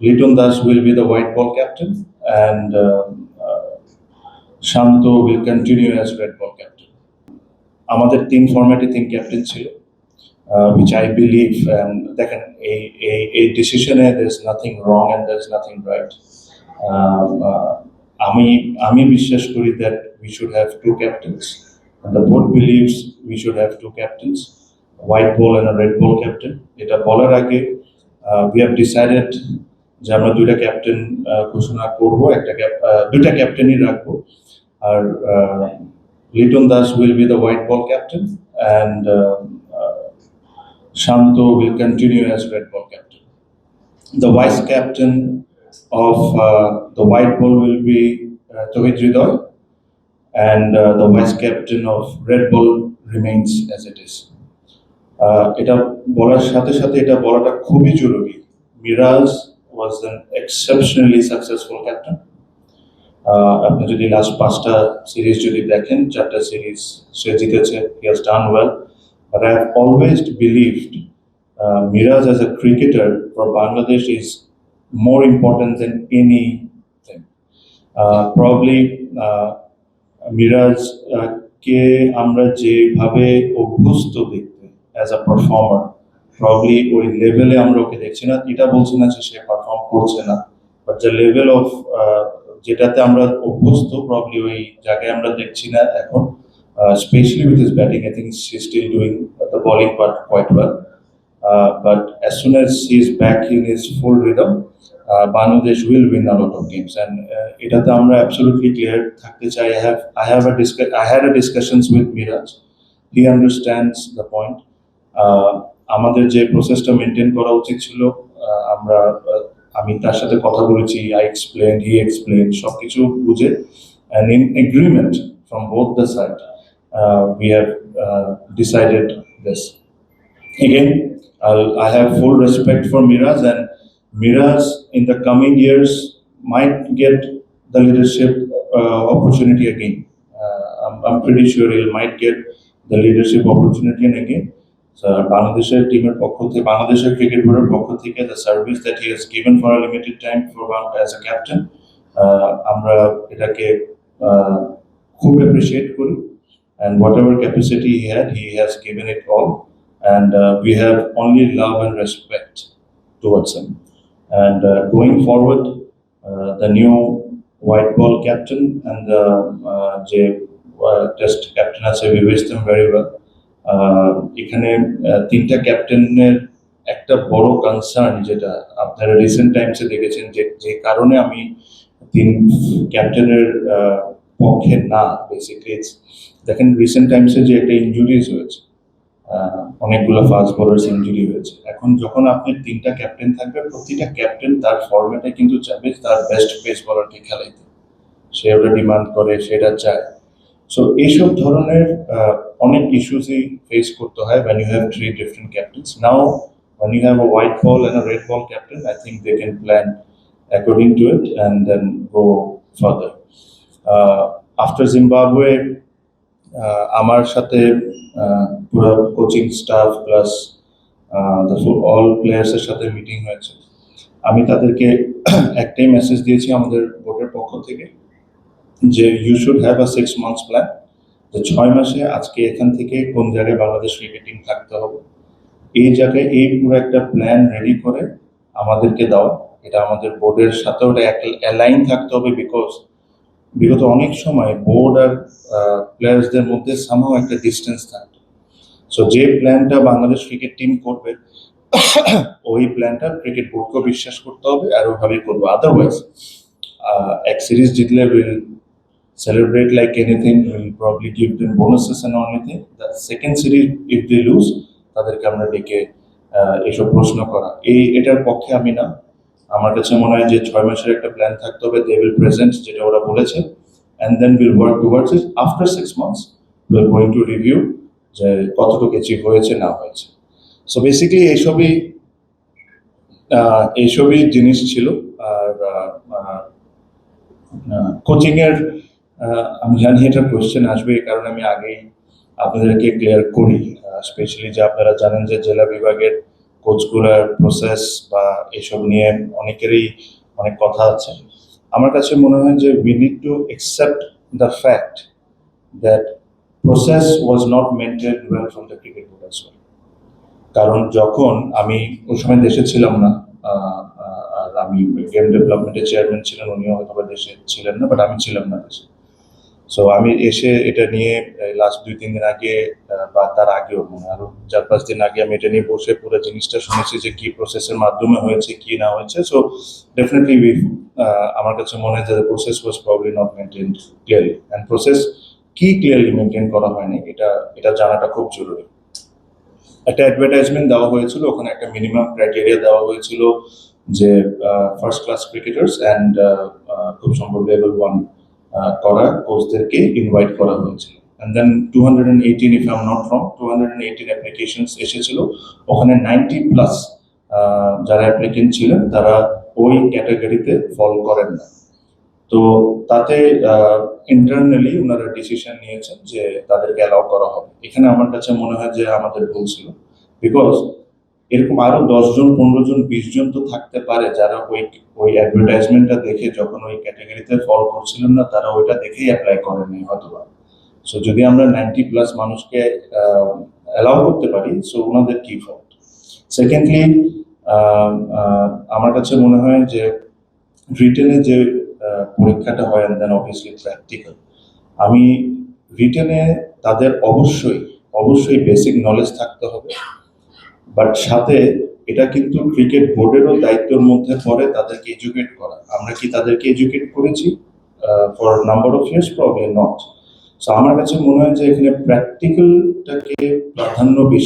Liton Das will be the white ball captain, and Shanto will continue as red ball captain. আমাদের তিন ফরম্যাটে তিন captain ছিল, which I believe দেখেন এই ডিসিশনে there is nothing wrong and there is nothing right. আমি বিশ্বাস করি that we should have two captains, and the board believes we should have two captains, a white ball and a red ball captain. এটা বলার আগে we have decided যে আমরা দুইটা captain ঘোষণা করব, দুইটা ক্যাপ্টেনই রাখবো। আর Liton Das will be the white ball captain, and Shanto will continue as red ball captain. The vice captain of the white ball will be Tohid Hridoy, and the vice captain of red ball remains as it is. এটা বলার সাথে সাথে এটা বলাটা খুবই জরুরি, Miraj was an exceptionally successful captain. আপনি যদি লাস্ট 5টা সিরিজ যদি দেখেন, 4টা সিরিজ সে জিতেছে, he has done well. But I have always believed Miraz as a cricketer for Bangladesh is more important than anything. Probably Miraz কে আমরা যেভাবে অভ্যস্ত দেখতে as a performer, probably ওই লেভেলে আমরা ওকে দেখছি না। এটা বলছি না যে সে পারফর্ম করছে না, বাট দ্য লেভেল অফ যেটাতে আমরা অভ্যস্ত, প্রবলি ওই জায়গায় আমরা দেখছি না এখন। Especially with his batting, I think she's still doing the bowling part quite well. But as soon as he's back in his full rhythm, Bangladesh will win a lot of games, and এটাতে আমরা absolutely clear থাকতে চাই. I had a discussions with Miraz. He understands the point. আমাদের যে প্রসেসটা maintain করা উচিত ছিল, আমি তার সাথে কথা বলেছি, I explained, he explained, সবকিছু বুঝে, and in agreement from both the side, we have decided this. Again, I have full respect for Miraz, and Miraz in the coming years might get the leadership opportunity again. I'm pretty sure he might get the leadership opportunity again. So বাংলাদেশের টিমের পক্ষ থেকে, বাংলাদেশের cricket বোর্ডের পক্ষ থেকে, the service that he has given for a limited time for as a captain, আমরা এটাকে খুব appreciate করি, and whatever capacity he has given it all, and we have only love and respect towards him. And going forward, the new white ball captain and the test captain, as we wish them very well. এখানে তিনটা ক্যাপ্টেনের একটা বড় concern, যেটা আপনারা recent টাইমসে দেখেছেন, যে কারণে আমি তিন ক্যাপ্টেনের পক্ষে না, বেসিক্যালি দেখেন রিসেন্ট টাইমসে যে একটা ইনজুরিজ হয়েছে, অনেকগুলো ফাস্ট বোলার্স ইনজুরি হয়েছে। এখন যখন আপনি তিনটা ক্যাপ্টেন থাকবে, প্রতিটা ক্যাপ্টেন তার ফরম্যাটে কিন্তু চাবে তার বেস্ট পেস বোলারকে খেলাইতে, সে ওটা ডিমান্ড করে, সেটা চায়। সো এইসব ধরনের অনেক ইস্যুসই ফেস করতে হয় when you have three different captains. Now when you have a white ball and a red ball captain, I think they can plan according to it and then go further. After Zimbabwe, আমার সাথে পুরো coaching staff plus all প্লেয়ার্সের সাথে meeting হয়েছে। আমি তাদেরকে একটাই message দিয়েছি আমাদের বোর্ডের পক্ষ থেকে, যে you should have a 6 months plan, যে 6 মাসে আজকে এখান থেকে কোন জায়গায় বাংলাদেশ ক্রিকেট টিম থাকতে হবে, এই জায়গায় এই পুরো একটা প্ল্যান রেডি করে আমাদেরকে দাও। এটা আমাদের বোর্ডের সাথে ওটা অ্যালাইন থাকতে হবে, বিকজ বিগত অনেক সময় বোর্ড আর প্লেয়ার্সদের মধ্যে সামহাও একটা ডিস্টেন্স থাকতো। সো যে প্ল্যানটা বাংলাদেশ ক্রিকেট টিম করবে, ওই প্ল্যানটা ক্রিকেট বোর্ডকেও বিশ্বাস করতে হবে, আর ওইভাবেই করবো। আদারওয়াইজ এক সিরিজ জিতলে will celebrate like anything, we'll probably give them bonuses and anything. The second series if they lose, তাদেরকে আমরা ডেকে এসব প্রশ্ন করা, এটার পক্ষে আমি না। আমার কাছে মনে হয় যে 6 মাসের একটা প্ল্যান থাকতে হবে, they will present যেটা ওরা বলেছে, and then we'll work towards it. After 6 months we're going to review যে কতটুকু অ্যাচিভ হয়েছে না হয়েছে। সো বেসিক্যালি এইসবই জিনিস ছিল। আর কোচিং এর আমি জানি এটা কোয়েশ্চেন আসবে, কারণ আমি আগেই আপনাদেরকে ক্লিয়ার করি, স্পেশালি যে আপনারা জানেন যে জেলা বিভাগের কোচগুলোর প্রসেস বা এসব নিয়ে অনেকেরই অনেক কথা আছে। আমার কাছে মনে হয় যে we need to accept the fact that process was not maintain well from the cricket board as well. কারণ যখন আমি ওই সময় দেশে ছিলাম না, আর আমি গেম ডেভেলপমেন্টের চেয়ারম্যান ছিলেন, উনিও হয়তো বা দেশে ছিলেন না, বাট আমি ছিলাম না দেশে। সো আমি এসে এটা নিয়ে লাস্ট 2-3 দিন আগে বা তার আগেও মানে আরো 4-5 দিন আগে আমি এটা নিয়ে বসে পুরো জিনিসটা শুনেছি যে কি প্রসেসের মাধ্যমে হয়েছে কি না হয়েছে। সো ডেফিনেটলি আমার কাছে মনে হয় যে process was probably not maintained clearly, and process কি ক্লিয়ারলি মেনটেন করা হয়নি এটা এটা জানাটা খুব জরুরি। একটা অ্যাডভার্টাইজমেন্ট দেওয়া হয়েছিল, ওখানে একটা মিনিমাম ক্রাইটেরিয়া দেওয়া হয়েছিল যে ফার্স্ট ক্লাস ক্রিকেটার্স অ্যান্ড খুব সম্ভব লেভেল 1 করা কোচদেরকে ইনভাইট করা হয়েছিল। And then 218, if I am not wrong, 218 applications এসেছিল। ওখানে 90 প্লাস যারা অ্যাপ্লিকেন্ট ছিলেন তারা ওই ক্যাটাগরিতে ফল করেন না। তো তাতে ইন্টারনালি ওনারা ডিসিশন নিয়েছেন যে তাদেরকে অ্যালাউ করা হবে। এখানে আমার কাছে মনে হয় যে আমাদের ভুল ছিল, বিকজ এরকম আরো 10 জন, 15 জন, 20 জন তো থাকতে পারে যারা ওই ওই অ্যাডভার্টাইজমেন্টটা দেখে যখন ওই ক্যাটাগরিতে ফল করছিলেন না তারা ওইটা দেখেই অ্যাপ্লাই করেননি হয়তোবা। সো যদি আমরা 90 প্লাস মানুষকে অ্যালাউ করতে পারি, সো ওনাদের কি ফল্ট? সেকেন্ডলি, আমার কাছে মনে হয় যে রিটেনে যে পরীক্ষাটা হয় অ্যান্ড দেন অবভিয়াসলি প্র্যাকটিক্যাল, আমি রিটেনে তাদের অবশ্যই অবশ্যই বেসিক নলেজ থাকতে হবে, বাট সাথে এটা কিন্তু ক্রিকেট বোর্ডেরও দায়িত্বের মধ্যে পড়ে তাদেরকে এডুকেট করা। আমরা কি তাদেরকে এডুকেট করেছি for number of years? Probably not. So আমার কাছে মনে হয় যে এখানে প্র্যাকটিক্যালটাকে প্রাধান্য বেশি